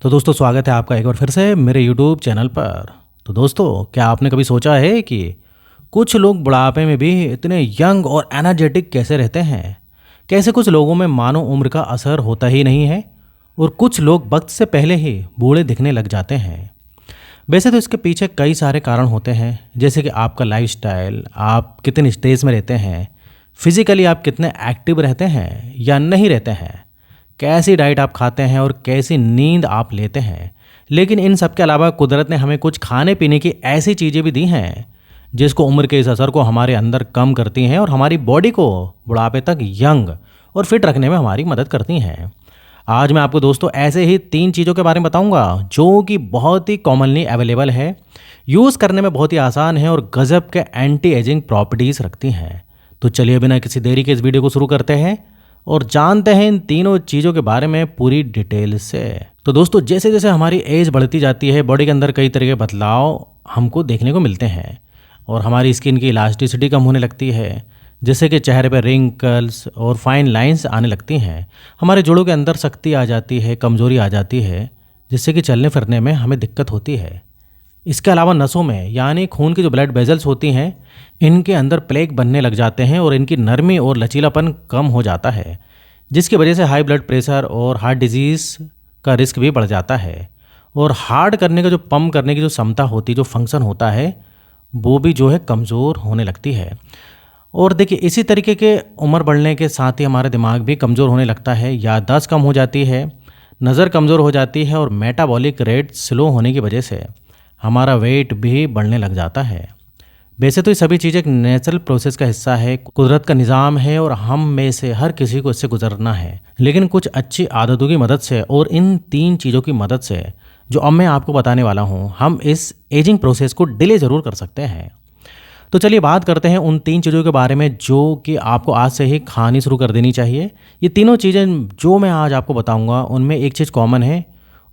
तो दोस्तों स्वागत है आपका एक बार फिर से मेरे यूट्यूब चैनल पर। तो दोस्तों क्या आपने कभी सोचा है कि कुछ लोग बुढ़ापे में भी इतने यंग और एनर्जेटिक कैसे रहते हैं? कैसे कुछ लोगों में मानो उम्र का असर होता ही नहीं है और कुछ लोग वक्त से पहले ही बूढ़े दिखने लग जाते हैं। वैसे तो इसके पीछे कई सारे कारण होते हैं, जैसे कि आपका लाइफस्टाइल, आप कितने स्टेज में रहते हैं, फिजिकली आप कितने एक्टिव रहते हैं या नहीं रहते हैं, कैसी डाइट आप खाते हैं और कैसी नींद आप लेते हैं। लेकिन इन सब के अलावा कुदरत ने हमें कुछ खाने पीने की ऐसी चीज़ें भी दी हैं जिसको उम्र के इस असर को हमारे अंदर कम करती हैं और हमारी बॉडी को बुढ़ापे तक यंग और फिट रखने में हमारी मदद करती हैं। आज मैं आपको दोस्तों ऐसे ही 3 चीज़ों के बारे में बताऊंगा जो कि बहुत ही कॉमनली अवेलेबल है, यूज़ करने में बहुत ही आसान है और गजब के एंटी एजिंग प्रॉपर्टीज़ रखती हैं। तो चलिए बिना किसी देरी के इस वीडियो को शुरू करते हैं और जानते हैं इन तीनों चीज़ों के बारे में पूरी डिटेल से। तो दोस्तों जैसे जैसे हमारी एज बढ़ती जाती है, बॉडी के अंदर कई तरह के बदलाव हमको देखने को मिलते हैं और हमारी स्किन की इलास्टिसिटी कम होने लगती है, जैसे कि चेहरे पर रिंकल्स और फाइन लाइंस आने लगती हैं। हमारे जोड़ों के अंदर शक्ति आ जाती है, कमज़ोरी आ जाती है, जिससे कि चलने फिरने में हमें दिक्कत होती है। इसके अलावा नसों में यानी खून की जो ब्लड वेजल्स होती हैं, इनके अंदर प्लेग बनने लग जाते हैं और इनकी नरमी और लचीलापन कम हो जाता है, जिसकी वजह से हाई ब्लड प्रेशर और हार्ट डिजीज़ का रिस्क भी बढ़ जाता है। और हार्ट करने का जो पंप करने की जो क्षमता होती है, जो फंक्शन होता है, वो भी जो है कमज़ोर होने लगती है। और देखिए इसी तरीके के उम्र बढ़ने के साथ ही हमारा दिमाग भी कमज़ोर होने लगता है, याददाश्त कम हो जाती है, नज़र कमज़ोर हो जाती है और मेटाबॉलिक रेट स्लो होने की वजह से हमारा वेट भी बढ़ने लग जाता है। वैसे तो ये सभी चीज़ें एक नेचुरल प्रोसेस का हिस्सा है, कुदरत का निज़ाम है और हम में से हर किसी को इससे गुजरना है। लेकिन कुछ अच्छी आदतों की मदद से और इन 3 चीज़ों की मदद से जो अब मैं आपको बताने वाला हूँ, हम इस एजिंग प्रोसेस को डिले ज़रूर कर सकते हैं। तो चलिए बात करते हैं उन 3 चीज़ों के बारे में जो कि आपको आज से ही खानी शुरू कर देनी चाहिए। ये तीनों चीज़ें जो मैं आज आपको बताऊँगा उनमें एक चीज़ कॉमन है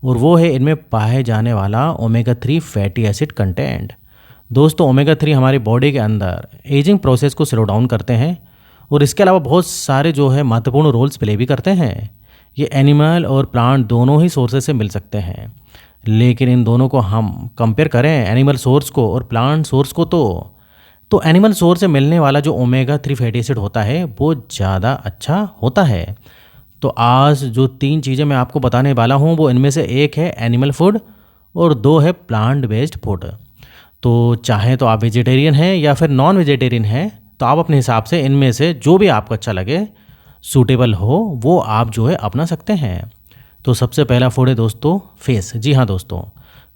और वो है इनमें पाए जाने वाला ओमेगा 3 फैटी एसिड कंटेंट। दोस्तों ओमेगा 3 हमारी बॉडी के अंदर एजिंग प्रोसेस को स्लो डाउन करते हैं और इसके अलावा बहुत सारे जो है महत्वपूर्ण रोल्स प्ले भी करते हैं। ये एनिमल और प्लांट दोनों ही सोर्सेज से मिल सकते हैं, लेकिन इन दोनों को हम कंपेयर करें एनिमल सोर्स को और प्लांट सोर्स को तो एनिमल सोर्स से मिलने वाला जो ओमेगा 3 फैटी एसिड होता है वो ज़्यादा अच्छा होता है। तो आज जो 3 चीज़ें मैं आपको बताने वाला हूँ वो इनमें से एक है एनिमल फूड और 2 है प्लांट बेस्ड फूड। तो चाहे तो आप वेजिटेरियन हैं या फिर नॉन वेजिटेरियन हैं, तो आप अपने हिसाब से इनमें से जो भी आपको अच्छा लगे, सूटेबल हो, वो आप जो है अपना सकते हैं। तो सबसे पहला फूड है दोस्तों फिश। जी हाँ दोस्तों,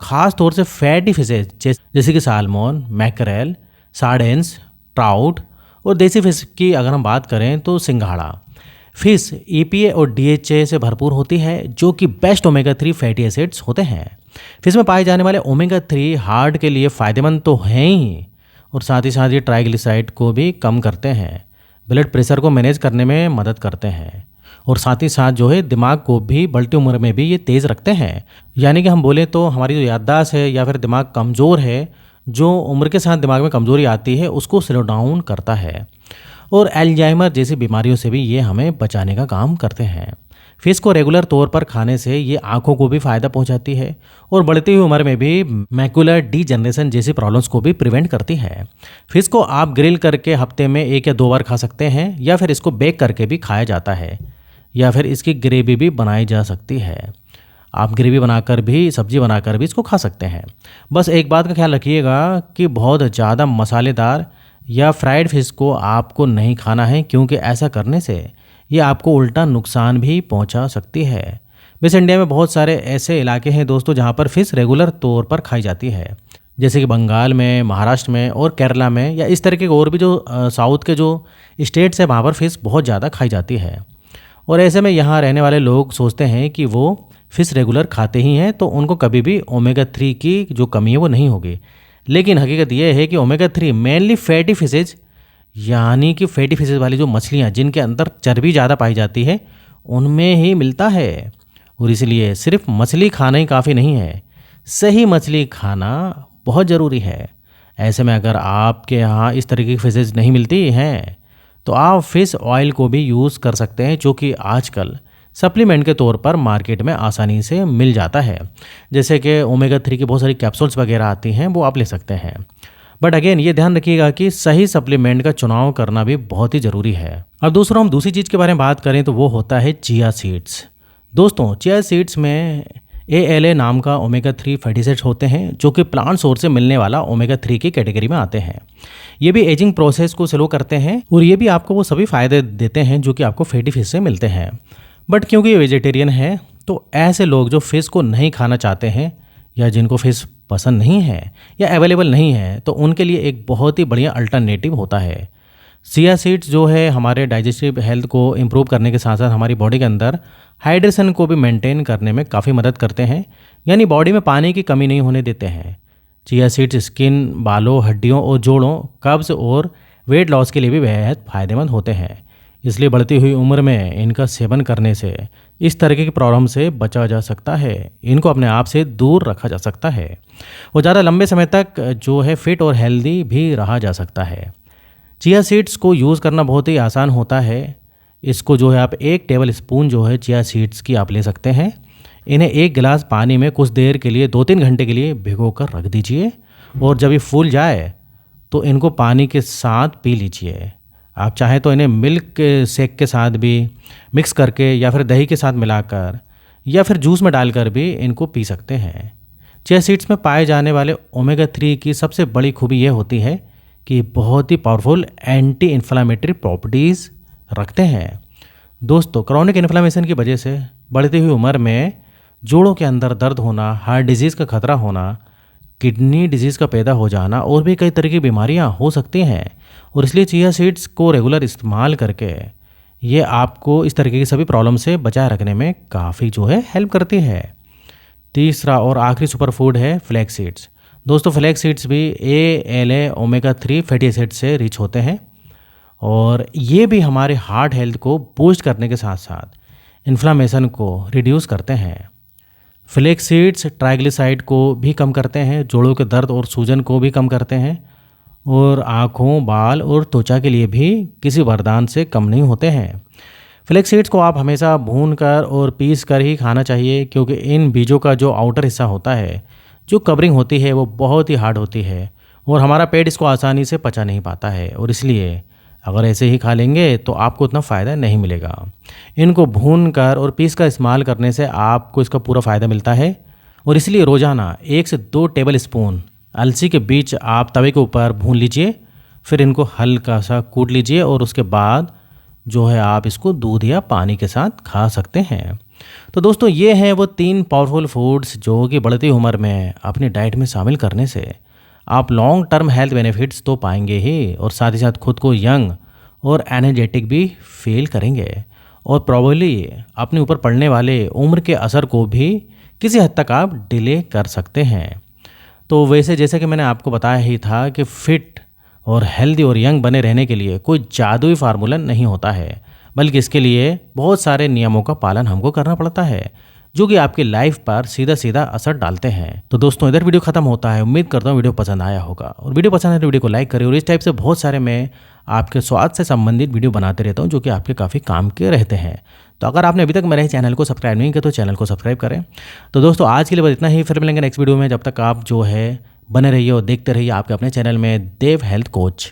ख़ास तौर से फैटी फिशेज जैसे कि सालमोन, मैकरेल, सार्डेन्स, ट्राउट और देसी फिश की अगर हम बात करें तो सिंघाड़ा। फिश EPA और DHA से भरपूर होती है जो कि बेस्ट ओमेगा 3 फैटी एसिड्स होते हैं। फिश में पाए जाने वाले ओमेगा 3 हार्ट के लिए फ़ायदेमंद तो हैं ही और साथ ही साथ ये ट्राइग्लिसराइड को भी कम करते हैं, ब्लड प्रेशर को मैनेज करने में मदद करते हैं और साथ ही साथ जो है दिमाग को भी बढ़ती उम्र में भी ये तेज़ रखते हैं। यानी कि हम बोले तो हमारी जो याददाश्त है या फिर दिमाग कमज़ोर है, जो उम्र के साथ दिमाग में कमज़ोरी आती है, उसको स्लो डाउन करता है और एल्जाइमर जैसी बीमारियों से भी ये हमें बचाने का काम करते हैं। फिश को रेगुलर तौर पर खाने से ये आँखों को भी फ़ायदा पहुंचाती है और बढ़ती हुई उम्र में भी मैकुलर डीजनरेशन जैसी प्रॉब्लम्स को भी प्रिवेंट करती है। फिश को आप ग्रिल करके हफ्ते में 1 या 2 बार खा सकते हैं या फिर इसको बेक करके भी खाया जाता है या फिर इसकी ग्रेवी भी बनाई जा सकती है। आप ग्रेवी बनाकर भी, सब्जी बनाकर भी इसको खा सकते हैं। बस एक बात का ख्याल रखिएगा कि बहुत ज़्यादा मसालेदार या फ्राइड फिश को आपको नहीं खाना है, क्योंकि ऐसा करने से ये आपको उल्टा नुकसान भी पहुंचा सकती है। वैसे इंडिया में बहुत सारे ऐसे इलाके हैं दोस्तों जहां पर फिश रेगुलर तौर पर खाई जाती है, जैसे कि बंगाल में, महाराष्ट्र में और केरला में, या इस तरह के और भी जो साउथ के जो स्टेट्स है वहाँ पर फिश बहुत ज़्यादा खाई जाती है। और ऐसे में यहाँ रहने वाले लोग सोचते हैं कि वो फिश रेगुलर खाते ही हैं तो उनको कभी भी ओमेगा 3 की जो कमी है वो नहीं होगी। लेकिन हकीकत यह है कि ओमेगा 3 मेनली फैटी फिशेज यानी कि फैटी फिशेज वाली जो मछलियाँ जिनके अंदर चर्बी ज़्यादा पाई जाती है उनमें ही मिलता है। और इसलिए सिर्फ मछली खाना ही काफ़ी नहीं है, सही मछली खाना बहुत ज़रूरी है। ऐसे में अगर आपके यहाँ इस तरीके की फिशेज नहीं मिलती हैं तो आप फिश ऑयल को भी यूज़ कर सकते हैं, जो कि आजकल सप्लीमेंट के तौर पर मार्केट में आसानी से मिल जाता है। जैसे कि ओमेगा 3 की बहुत सारी कैप्सूल्स वगैरह आती हैं, वो आप ले सकते हैं। बट अगेन ये ध्यान रखिएगा कि सही सप्लीमेंट का चुनाव करना भी बहुत ही ज़रूरी है। अब दूसरा हम दूसरी चीज़ के बारे में बात करें तो वो होता है चिया सीड्स। दोस्तों चिया सीड्स में ALA नाम का ओमेगा 3 फैटी एसिड्स होते हैं, जो कि प्लांट सोर्स से मिलने वाला ओमेगा 3 की कैटेगरी में आते हैं। ये भी एजिंग प्रोसेस को स्लो करते हैं और ये भी आपको वो सभी फायदे देते हैं जो कि आपको फैटी फिश से मिलते हैं। बट क्योंकि ये वेजिटेरियन है, तो ऐसे लोग जो फ़िश को नहीं खाना चाहते हैं या जिनको फ़िश पसंद नहीं है या अवेलेबल नहीं है, तो उनके लिए एक बहुत ही बढ़िया अल्टरनेटिव होता है। चिया सीड्स जो है हमारे डाइजेस्टिव हेल्थ को इम्प्रूव करने के साथ साथ हमारी बॉडी के अंदर हाइड्रेशन को भी मेंटेन करने में काफ़ी मदद करते हैं, यानी बॉडी में पानी की कमी नहीं होने देते हैं। चिया सीड्स स्किन, बालों, हड्डियों और जोड़ों, कब्ज़ और वेट लॉस के लिए भी बेहद फ़ायदेमंद होते हैं। इसलिए बढ़ती हुई उम्र में इनका सेवन करने से इस तरह की प्रॉब्लम से बचा जा सकता है, इनको अपने आप से दूर रखा जा सकता है और ज़्यादा लंबे समय तक जो है फिट और हेल्दी भी रहा जा सकता है। चिया सीड्स को यूज़ करना बहुत ही आसान होता है। इसको जो है आप 1 टेबल स्पून जो है चिया सीड्स की आप ले सकते हैं। इन्हें 1 गिलास पानी में कुछ देर के लिए 2-3 घंटे के लिए भिगो कर रख दीजिए और जब ये फूल जाए तो इनको पानी के साथ पी लीजिए। आप चाहें तो इन्हें मिल्क शेक के साथ भी मिक्स करके या फिर दही के साथ मिलाकर या फिर जूस में डालकर भी इनको पी सकते हैं। चिया सीड्स में पाए जाने वाले ओमेगा 3 की सबसे बड़ी खूबी ये होती है कि बहुत ही पावरफुल एंटी इन्फ्लामेटरी प्रॉपर्टीज़ रखते हैं। दोस्तों क्रॉनिक इन्फ्लामेशन की वजह से बढ़ती हुई उम्र में जोड़ों के अंदर दर्द होना, हार्ट डिजीज़ का खतरा होना, किडनी डिजीज़ का पैदा हो जाना और भी कई तरह की बीमारियां हो सकती हैं और इसलिए चिया सीड्स को रेगुलर इस्तेमाल करके ये आपको इस तरीके की सभी प्रॉब्लम से बचाए रखने में काफ़ी जो है हेल्प करती है। तीसरा और आखिरी सुपर फूड है फ्लैक्स सीड्स। दोस्तों फ्लैक्स सीड्स भी ALA ओमेगा 3 फैटी एसिड से रिच होते हैं और ये भी हमारे हार्ट हेल्थ को बूस्ट करने के साथ साथ इन्फ्लामेशन को रिड्यूस करते हैं। फ्लैक्स सीड्स ट्राइग्लिसराइड को भी कम करते हैं, जोड़ों के दर्द और सूजन को भी कम करते हैं और आँखों, बाल और त्वचा के लिए भी किसी वरदान से कम नहीं होते हैं। फ्लैक्स सीड्स को आप हमेशा भून कर और पीस कर ही खाना चाहिए, क्योंकि इन बीजों का जो आउटर हिस्सा होता है, जो कवरिंग होती है, वो बहुत ही हार्ड होती है और हमारा पेट इसको आसानी से पचा नहीं पाता है और इसलिए अगर ऐसे ही खा लेंगे तो आपको उतना फ़ायदा नहीं मिलेगा। इनको भून कर और पीस कर इस्तेमाल करने से आपको इसका पूरा फ़ायदा मिलता है और इसलिए रोज़ाना 1 से 2 टेबल स्पून अलसी के बीज आप तवे के ऊपर भून लीजिए, फिर इनको हल्का सा कूट लीजिए और उसके बाद जो है आप इसको दूध या पानी के साथ खा सकते हैं। तो दोस्तों ये हैं वो 3 पावरफुल फूड्स जो कि बढ़ती उम्र में अपनी डाइट में शामिल करने से आप लॉन्ग टर्म हेल्थ बेनिफिट्स तो पाएंगे ही और साथ ही साथ खुद को यंग और एनर्जेटिक भी फील करेंगे और प्रॉब्ली अपने ऊपर पड़ने वाले उम्र के असर को भी किसी हद तक आप डिले कर सकते हैं। तो वैसे जैसे कि मैंने आपको बताया ही था कि फिट और हेल्दी और यंग बने रहने के लिए कोई जादुई फार्मूला नहीं होता है, बल्कि इसके लिए बहुत सारे नियमों का पालन हमको करना पड़ता है जो कि आपकी लाइफ पर सीधा सीधा असर डालते हैं। तो दोस्तों इधर वीडियो खत्म होता है। उम्मीद करता हूँ वीडियो पसंद आया होगा और वीडियो पसंद है तो वीडियो को लाइक करें और इस टाइप से बहुत सारे मैं आपके स्वास्थ्य से संबंधित वीडियो बनाते रहता हूँ जो कि आपके काफ़ी काम के रहते हैं। तो अगर आपने अभी तक मेरे चैनल को सब्सक्राइब नहीं किया तो चैनल को सब्सक्राइब करें। तो दोस्तों आज के लिए बस इतना ही, फिर मिलेंगे नेक्स्ट वीडियो में। जब तक आप जो है बने रहिए और देखते रहिए आपके अपने चैनल में देव हेल्थ कोच।